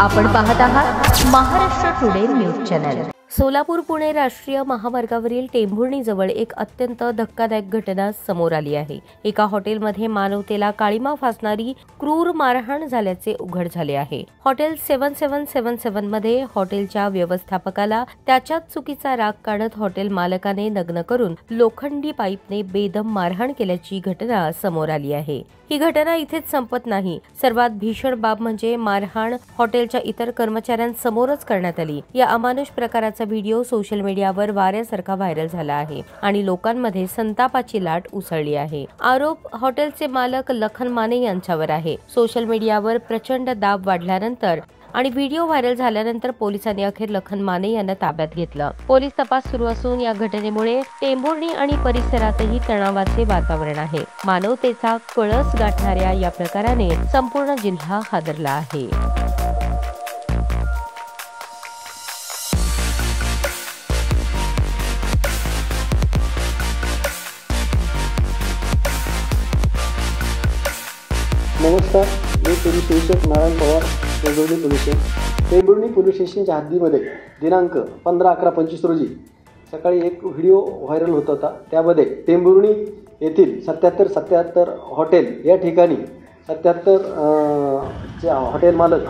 आपण पाहत आहात Maharashtra today news channel. Solapur Pune राष्ट्रीय महामार्गावरील टेंभुर्णीजवळ एक अत्यंत धक्कादायक घटना समोर आली आहे। एका हॉटेलमध्ये मानवतेला काळीमा फासणारी क्रूर मारहाण झाल्याचे उघड झाले आहे। हॉटेल 7777 मध्ये हॉटेलच्या व्यवस्थापकाला त्याच्याच चुकीचा राग काढत हॉटेल मालकाने नग्न करून लोखंडी पाईपने बेदम मारहाण केल्याची घटना समोर आली आहे। ही घटना इथेच संपत नाही। सर्वात भीषण बाब म्हणजे मारहाण हॉटेलच्या इतर कर्मचाऱ्यांसमोरच करण्यात आली। या अमानुष प्रकाराचा व्हिडिओ सोशल मीडियावर वाऱ्यासारखा व्हायरल झाला आहे आणि लोकांमध्ये संतापाची लाट उसळली आहे। आरोप हॉटेलचे मालक लखन माने यांच्यावर आहे। सोशल मीडियावर प्रचंड दाब वाढल्यानंतर आणि व्हिडिओ व्हायरल झाल्यानंतर पोलिसांनी अखेर लखन माने यांना ताब्यात घेतलं। पोलीस तपास सुरू असून या घटनेमुळे टेंभुर्णी आणि परिसरातही तणावाचे वातावरण आहे। मानवतेचा कळस गाठणाऱ्या या प्रकाराने संपूर्ण जिल्हा हादरला आहे। नमस्कार, मी पोलीस निरीक्षक Narayan Pawar, Tembhurni police station. Tembhurni police स्टेशनच्या हद्दीमध्ये दिनांक 15/11/25 रोजी सकाळी एक व्हिडिओ व्हायरल होत होता। त्यामध्ये टेंभुर्णी येथील 7777 हॉटेल या ठिकाणी 77 चे हॉटेल मालक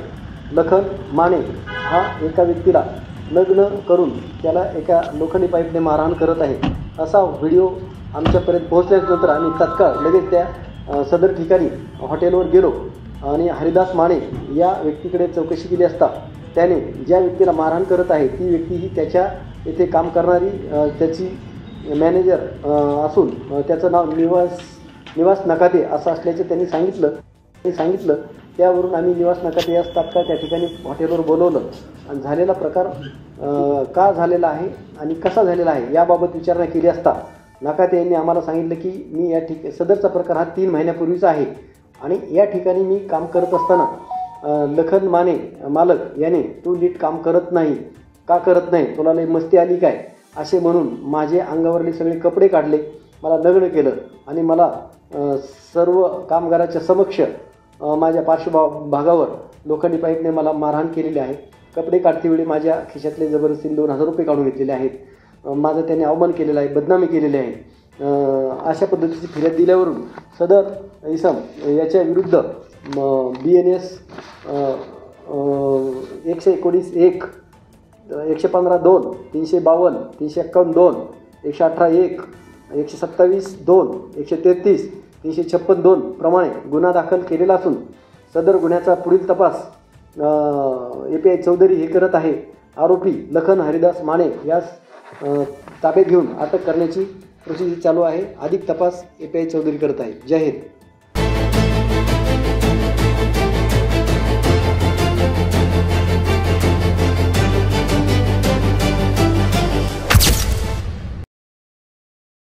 लखन माने हा एका व्यक्तीला नग्न करून त्याला एका लोखंडी पाईपने मारहाण करत आहे, असा व्हिडिओ आमच्यापर्यंत पोहोचल्यानंतर आम्ही तात्काळ लगेच त्या सदर ठिकाणी हॉटेलवर गेलो आणि हरिदास माने या व्यक्तीकडे चौकशी केली असता त्याने ज्या व्यक्तीला मारहाण करत आहे ती व्यक्ती ही त्याच्या येथे काम करणारी त्याची मॅनेजर असून त्याचं नाव निवास नकाते असं असल्याचे त्यांनी सांगितलं। त्यावरून आम्ही निवास नकाते यास तात्काळ त्या ठिकाणी हॉटेलवर बोलवलं आणि झालेला प्रकार का झालेला आहे आणि कसा झालेला आहे याबाबत विचारणा केली असता नकाते यांनी आम्हाला सांगितलं की मी या सदरचा प्रकार हा 3 महिन्यापूर्वीचा आहे आणि या ठिकाणी मी काम करत असताना लखन माने मालक याने तू नीट काम करत नाही, का करत नाही, तुला लई मस्ती आली काय असे म्हणून माझे अंगावरले सगळे कपडे काढले, मला नग्न केलं आणि मला सर्व कामगाराच्या समक्ष माझ्या पार्श्वभागावर लोखंडी पाईपने मला मारहाण केलेली आहे। कपडे काढतेवेळी माझ्या खिशातले जबरदस्तीने 2000 रुपये काढून घेतलेले आहेत। माझं त्याने अवमान केलेला आहे, बदनामी केलेली आहे। अशा पद्धतीची फिर्याद दिल्यावरून सदर इसम याच्या विरुद्ध BNS 119(1), 115(2), 352, 351(2), 118(1), 127(2), 133, 356(2) प्रमाणे गुन्हा दाखल केलेला असून सदर गुन्ह्याचा पुढील तपास API चौधरी हे करत आहे। आरोपी लखन हरिदास माने यास ताब्यात घेऊन अटक करण्याची प्रोसिजर चालू आहे। अधिक तपास API चौधरी करत आहे। जय हिंद।